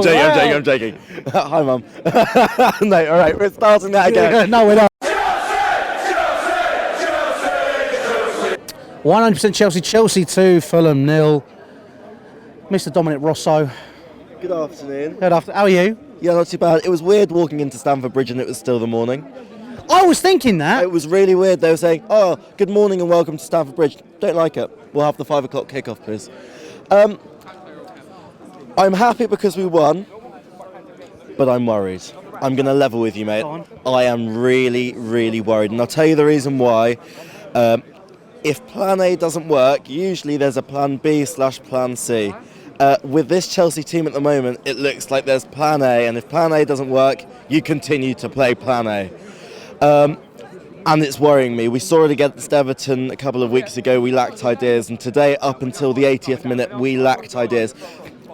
I'm joking. Hi, Mum. No, all right, we're starting that again. No, we're not. 100% Chelsea 2, Fulham 0. Mr. Dominic Rosso. Good afternoon. How are you? Yeah, not too bad. It was weird walking into Stamford Bridge and it was still the morning. I was thinking that. It was really weird. They were saying, "Oh, good morning and welcome to Stamford Bridge." Don't like it. We'll have the 5 o'clock kickoff, please. I'm happy because we won, but I'm worried. I'm going to level with you, mate. Go on. I am really, really worried, and I'll tell you the reason why. If plan A doesn't work, usually there's a plan B/plan C. With this Chelsea team at the moment, it looks like there's plan A, and if plan A doesn't work, you continue to play plan A. And it's worrying me. We saw it against Everton a couple of weeks ago. We lacked ideas, and today, up until the 80th minute, we lacked ideas.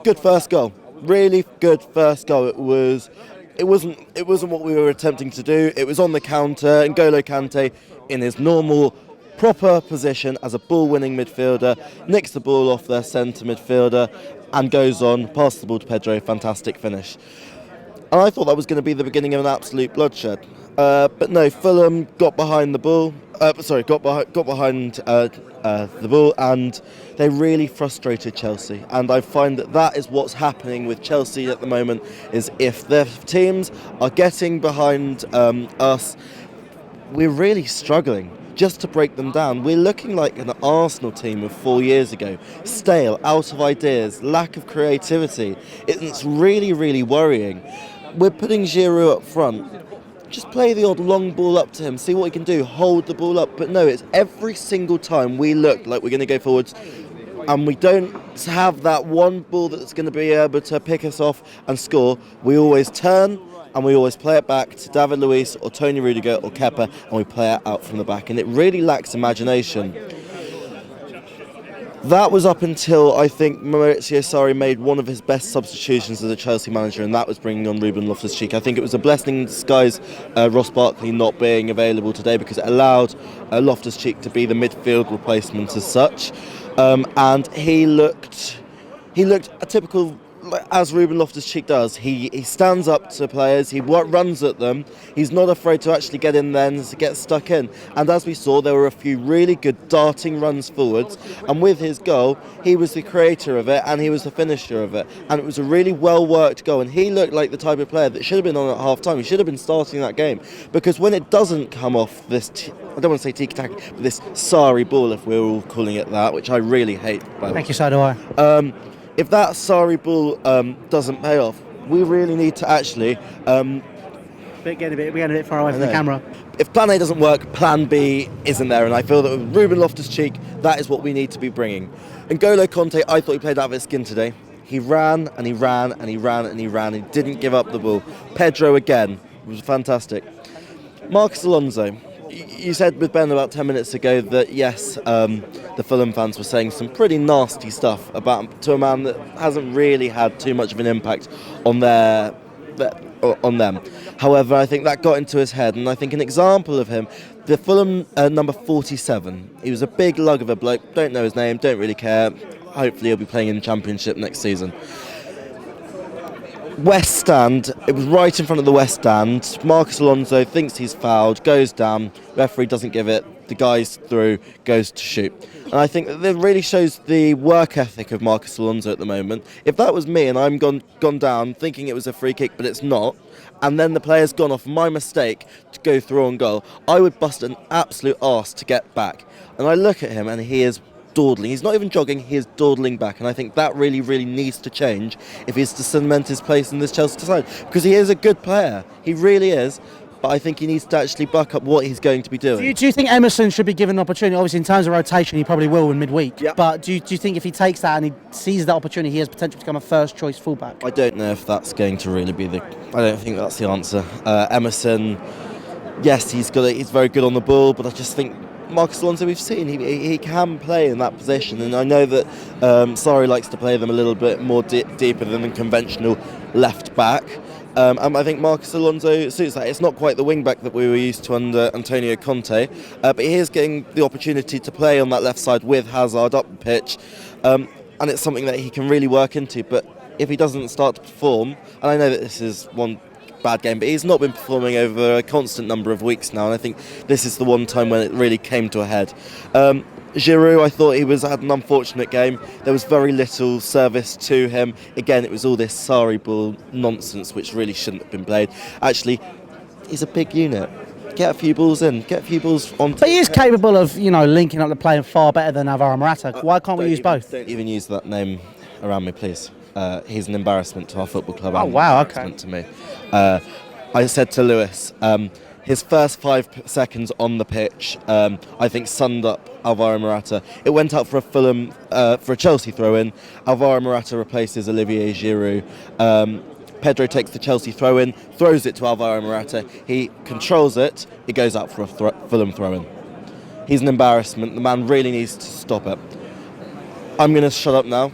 Good first goal, really good first goal. It wasn't what we were attempting to do. It was on the counter, and N'Golo Kante, in his normal, proper position as a ball-winning midfielder, nicks the ball off their centre midfielder, and goes on, passes the ball to Pedro. Fantastic finish. And I thought that was going to be the beginning of an absolute bloodshed. But no, Fulham got behind the ball. Got behind the ball, and they really frustrated Chelsea. And I find that is what's happening with Chelsea at the moment. Is if their teams are getting behind us, we're really struggling just to break them down. We're looking like an Arsenal team of 4 years ago. Stale, out of ideas, lack of creativity. It's really, really worrying. We're putting Giroud up front. Just play the odd long ball up to him, see what he can do, hold the ball up. But no, it's every single time we look like we're going to go forwards and we don't have that one ball that's going to be able to pick us off and score. We always turn and we always play it back to David Luiz or Tony Rudiger or Kepa, and we play it out from the back. And it really lacks imagination. That was up until, I think, Maurizio Sarri made one of his best substitutions as a Chelsea manager, and that was bringing on Ruben Loftus-Cheek. I think it was a blessing in disguise, Ross Barkley not being available today, because it allowed Loftus-Cheek to be the midfield replacement as such. And he looked a typical, as Ruben Loftus-Cheek does. He stands up to players, he runs at them, he's not afraid to actually get in there and to get stuck in. And as we saw, there were a few really good darting runs forwards, and with his goal, he was the creator of it and he was the finisher of it. And it was a really well worked goal, and he looked like the type of player that should have been on at half time. He should have been starting that game, because when it doesn't come off this, I don't want to say tiki-taka, but this Sarri ball, if we're all calling it that, which I really hate, by the way. Thank you, so do I. If that Sarri ball doesn't pay off, we really need to actually... We're getting a bit far away from the camera. If plan A doesn't work, plan B isn't there, and I feel that with Ruben Loftus-Cheek, that is what we need to be bringing. And N'Golo Kante, I thought he played out of his skin today. He ran and he ran and he ran and he ran. He didn't give up the ball. Pedro again was fantastic. Marcus Alonso. You said with Ben about 10 minutes ago that yes, the Fulham fans were saying some pretty nasty stuff about to a man that hasn't really had too much of an impact on on them. However, I think that got into his head, and I think an example of him, the Fulham number 47. He was a big lug of a bloke. Don't know his name. Don't really care. Hopefully, he'll be playing in the Championship next season. West Stand, it was right in front of the West Stand. Marcus Alonso thinks he's fouled, goes down, referee doesn't give it, the guy's through, goes to shoot. And I think that really shows the work ethic of Marcus Alonso at the moment. If that was me and I'm gone down thinking it was a free kick but it's not, and then the player's gone off my mistake to go through on goal, I would bust an absolute arse to get back. And I look at him and he is dawdling. He's not even jogging, he is dawdling back, and I think that really, really needs to change if he's to cement his place in this Chelsea side, because he is a good player, he really is, but I think he needs to actually buck up what he's going to be doing. Do you think Emerson should be given an opportunity? Obviously, in terms of rotation, he probably will in midweek, but do you think if he takes that and he sees that opportunity, he has potential to become a first choice fullback? I don't know if that's going to really be I don't think that's the answer. Emerson, yes, he's very good on the ball, but I just think Marcus Alonso, we've seen he can play in that position, and I know that Sarri likes to play them a little bit more deeper than the conventional left back. And I think Marcus Alonso suits that. It's not quite the wing back that we were used to under Antonio Conte, but he is getting the opportunity to play on that left side with Hazard up the pitch, and it's something that he can really work into. But if he doesn't start to perform, and I know that this is one bad game, but he's not been performing over a constant number of weeks now, and I think this is the one time when it really came to a head. Giroud, I thought had an unfortunate game. There was very little service to him. Again, it was all this Sarri ball nonsense which really shouldn't have been played. Actually, he's a big unit. Get a few balls in, get a few balls on. But he is capable of, linking up the play far better than Alvaro Morata. Why can't we use both? Don't even use that name around me, please. He's an embarrassment to our football club. Oh, wow, okay. To me. I said to Lewis, his first 5 seconds on the pitch, I think summed up Alvaro Morata. It went out for a Fulham, for a Chelsea throw-in. Alvaro Morata replaces Olivier Giroud. Pedro takes the Chelsea throw-in, throws it to Alvaro Morata. He controls it. It goes out for a Fulham throw-in. He's an embarrassment. The man really needs to stop it. I'm going to shut up now.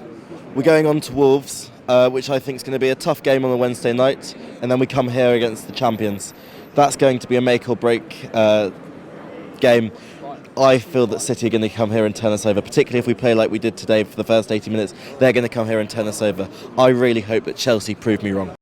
We're going on to Wolves, which I think is going to be a tough game on a Wednesday night, and then we come here against the champions. That's going to be a make or break game. I feel that City are going to come here and turn us over, particularly if we play like we did today for the first 80 minutes. They're going to come here and turn us over. I really hope that Chelsea prove me wrong.